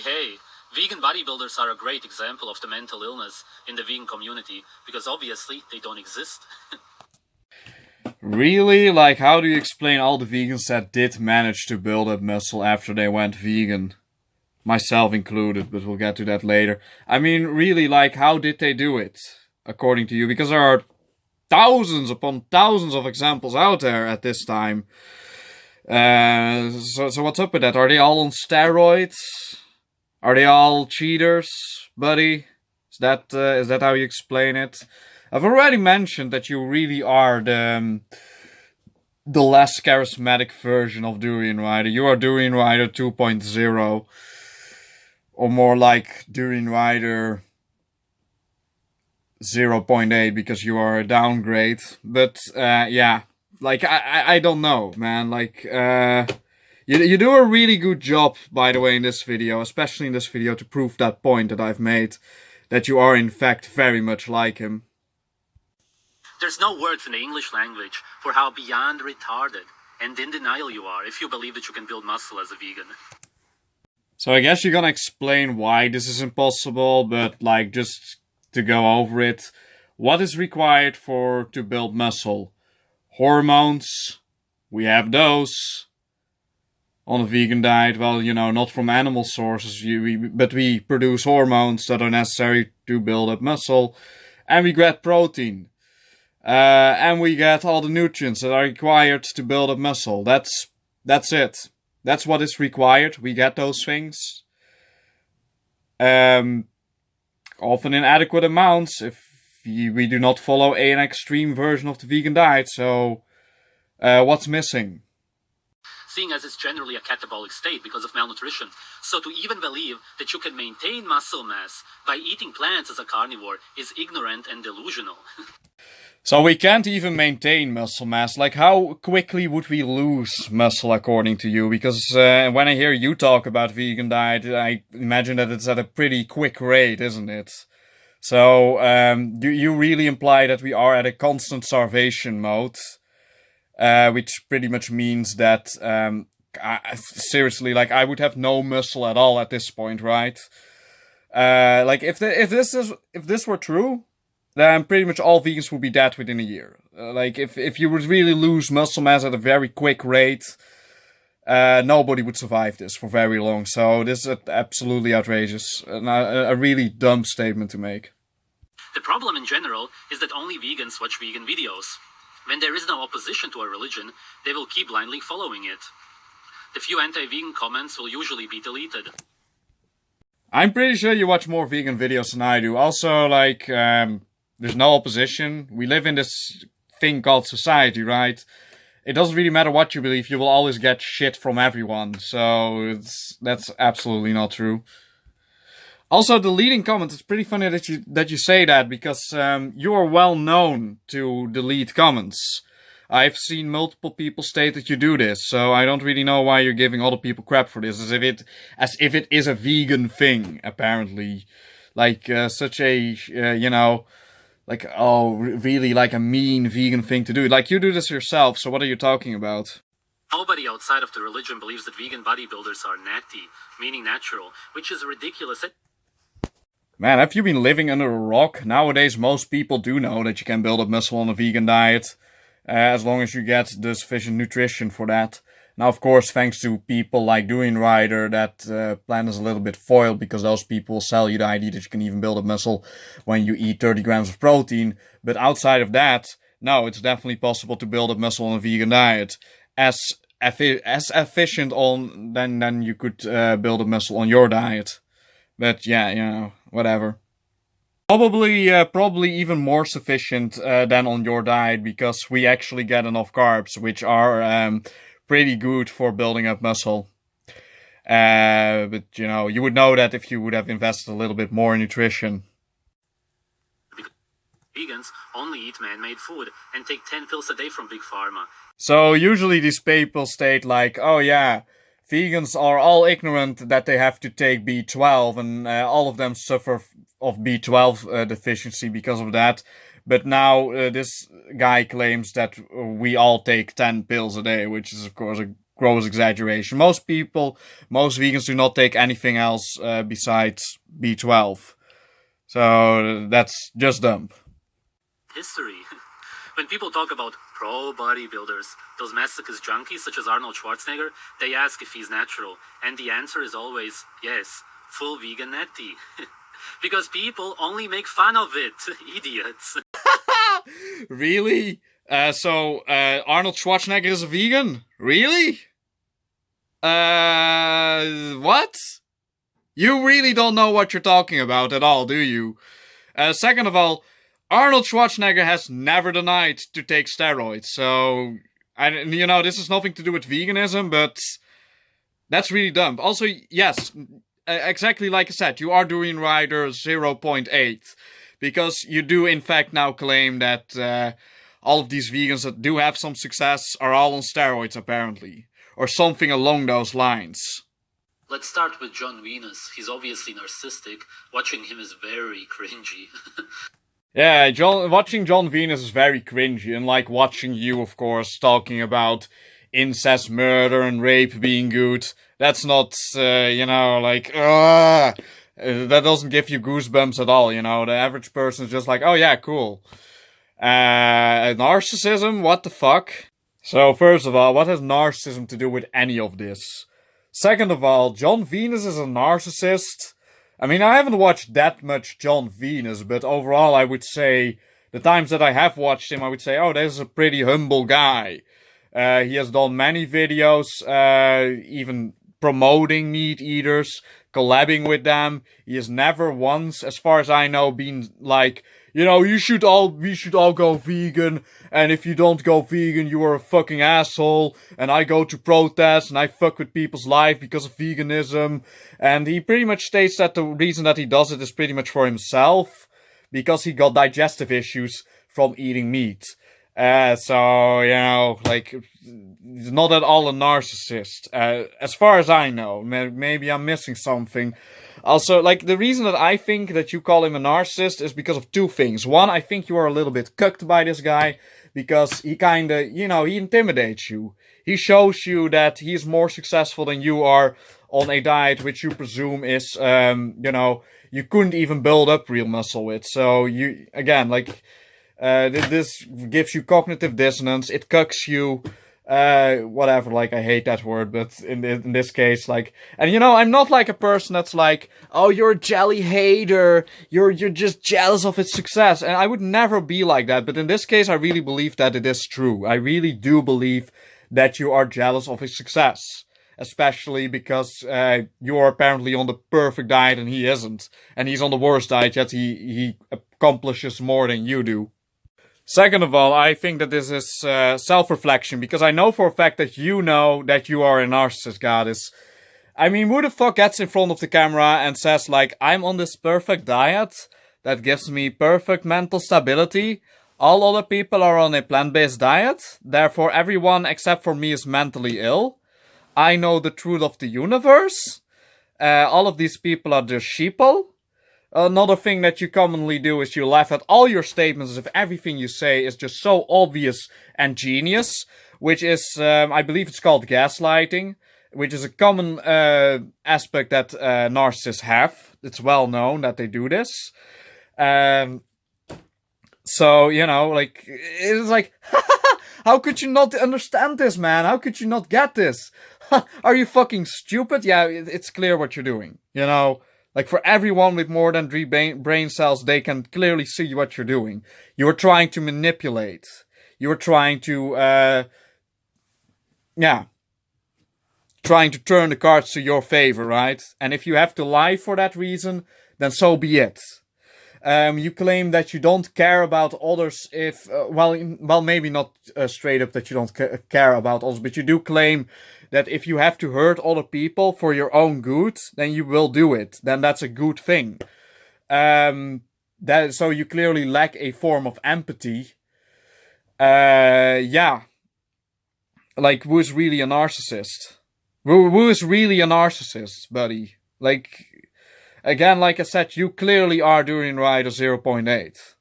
Hey, vegan bodybuilders are a great example of the mental illness in the vegan community, because obviously they don't exist. Really? Like, how do you explain all the vegans that did manage to build up muscle after they went vegan? Myself included, but we'll get to that later. I mean, really, like, how did they do it, according to you? Because there are thousands upon thousands of examples out there at this time. So what's up with that? Are they all on steroids? Are they all cheaters, buddy? Is that how you explain it? I've already mentioned that you really are the less charismatic version of Durianrider. You are Durianrider 2.0. Or more like Durianrider 0.8, because you are a downgrade. But, yeah. Like, I don't know, man. Like, you do a really good job, by the way, in this video. Especially in this video, to prove that point that I've made. That you are, in fact, very much like him. There's no words in the English language for how beyond retarded and in denial you are if you believe that you can build muscle as a vegan. So I guess you're gonna explain why this is impossible, but like, just to go over it. What is required to build muscle? Hormones. We have those on a vegan diet. Well, you know, not from animal sources, but we produce hormones that are necessary to build up muscle. And we get protein. And we get all the nutrients that are required to build up muscle. That's it. That's what is required. We get those things. Often in adequate amounts if we do not follow an extreme version of the vegan diet. So, what's missing? Seeing as it's generally a catabolic state because of malnutrition. So to even believe that you can maintain muscle mass by eating plants as a carnivore is ignorant and delusional. So we can't even maintain muscle mass. Like, how quickly would we lose muscle, according to you? Because when I hear you talk about vegan diet, I imagine that it's at a pretty quick rate, isn't it? So, do you really imply that we are at a constant starvation mode? Which pretty much means that, seriously, like, I would have no muscle at all at this point, right? Like, if this were true, then pretty much all vegans would be dead within a year. Like, if you would really lose muscle mass at a very quick rate, nobody would survive this for very long. So this is absolutely outrageous. A really dumb statement to make. The problem in general is that only vegans watch vegan videos. When there is no opposition to a religion, they will keep blindly following it. The few anti-vegan comments will usually be deleted. I'm pretty sure you watch more vegan videos than I do. Also, like, there's no opposition. We live in this thing called society, right? It doesn't really matter what you believe. You will always get shit from everyone. So that's absolutely not true. Also, the leading comment, it's pretty funny that you say that, because you are well known to delete comments. I've seen multiple people state that you do this, so I don't really know why you're giving other people crap for this, as if it is a vegan thing, apparently. Like, such a, you know, like, oh, really, like a mean vegan thing to do. Like, you do this yourself, so what are you talking about? Nobody outside of the religion believes that vegan bodybuilders are natty, meaning natural, which is ridiculous. Man, have you been living under a rock? Nowadays, most people do know that you can build up muscle on a vegan diet, as long as you get the sufficient nutrition for that. Now, of course, thanks to people like Durianrider, that plan is a little bit foiled, because those people will sell you the idea that you can even build up muscle when you eat 30 grams of protein. But outside of that, no, it's definitely possible to build up muscle on a vegan diet. As efficient than you could build up muscle on your diet. But yeah, you know, whatever. Probably even more sufficient than on your diet, because we actually get enough carbs, which are pretty good for building up muscle. But you know, you would know that if you would have invested a little bit more in nutrition. Vegans only eat man-made food and take 10 pills a day from Big Pharma. So usually these people state like, oh yeah, vegans are all ignorant that they have to take B12, and all of them suffer of B12 deficiency because of that. But now this guy claims that we all take 10 pills a day, which is of course a gross exaggeration. Most vegans do not take anything else besides B12. So that's just dumb. History. When people talk about pro bodybuilders, those masochist junkies such as Arnold Schwarzenegger, they ask if he's natural. And the answer is always yes, full vegan natty. Because people only make fun of it. Idiots. Really? So Arnold Schwarzenegger is a vegan? Really? What? You really don't know what you're talking about at all, do you? Second of all, Arnold Schwarzenegger has never denied to take steroids, so, this has nothing to do with veganism, but that's really dumb. Also, yes, exactly like I said, you are Durianrider 0.8, because you do in fact now claim that all of these vegans that do have some success are all on steroids, apparently, or something along those lines. Let's start with John Venus. He's obviously narcissistic. Watching him is very cringy. Yeah, watching John Venus is very cringy, and like watching you, of course, talking about incest, murder, and rape being good. That's not, that doesn't give you goosebumps at all, The average person is just like, oh yeah, cool. Narcissism? What the fuck? So, first of all, what has narcissism to do with any of this? Second of all, John Venus is a narcissist. I mean, I haven't watched that much John Venus, but overall I would say, the times that I have watched him, I would say, oh, this is a pretty humble guy. He has done many videos, even promoting meat eaters, collabing with them. He has never once, as far as I know, been like, we should all go vegan, and if you don't go vegan, you are a fucking asshole, and I go to protests, and I fuck with people's life because of veganism, and he pretty much states that the reason that he does it is pretty much for himself, because he got digestive issues from eating meat. He's not at all a narcissist, as far as I know. Maybe I'm missing something. Also, the reason that I think that you call him a narcissist is because of two things. One, I think you are a little bit cucked by this guy, because he kinda, he intimidates you. He shows you that he's more successful than you are on a diet which you presume is, you couldn't even build up real muscle with. So, this gives you cognitive dissonance, it cucks you, whatever, I hate that word, but in this case, and I'm not like a person that's like, oh, you're a jelly hater, you're just jealous of its success, and I would never be like that, but in this case, I really believe that it is true. I really do believe that you are jealous of his success, especially because, you are apparently on the perfect diet and he isn't, and he's on the worst diet, yet he accomplishes more than you do. Second of all, I think that this is self-reflection, because I know for a fact that you know that you are a narcissist, goddess. I mean, who the fuck gets in front of the camera and says, I'm on this perfect diet that gives me perfect mental stability. All other people are on a plant-based diet, therefore everyone except for me is mentally ill. I know the truth of the universe. All of these people are just sheeple. Another thing that you commonly do is you laugh at all your statements as if everything you say is just so obvious and genius, which is, I believe it's called gaslighting, which is a common aspect that narcissists have. It's well known that they do this. So, it's like, how could you not understand this, man? How could you not get this? Are you fucking stupid? Yeah, it's clear what you're doing, for everyone with more than 3 brain cells, they can clearly see what you're doing. You're trying to manipulate. You're trying to, trying to turn the cards to your favor, right? And if you have to lie for that reason, then so be it. You claim that you don't care about others if, maybe not straight up that you don't care about others, but you do claim that if you have to hurt other people for your own good, then you will do it. Then that's a good thing. So you clearly lack a form of empathy. Who is really a narcissist? Who is really a narcissist, buddy? Again, like I said, you clearly are Durianrider 0.8.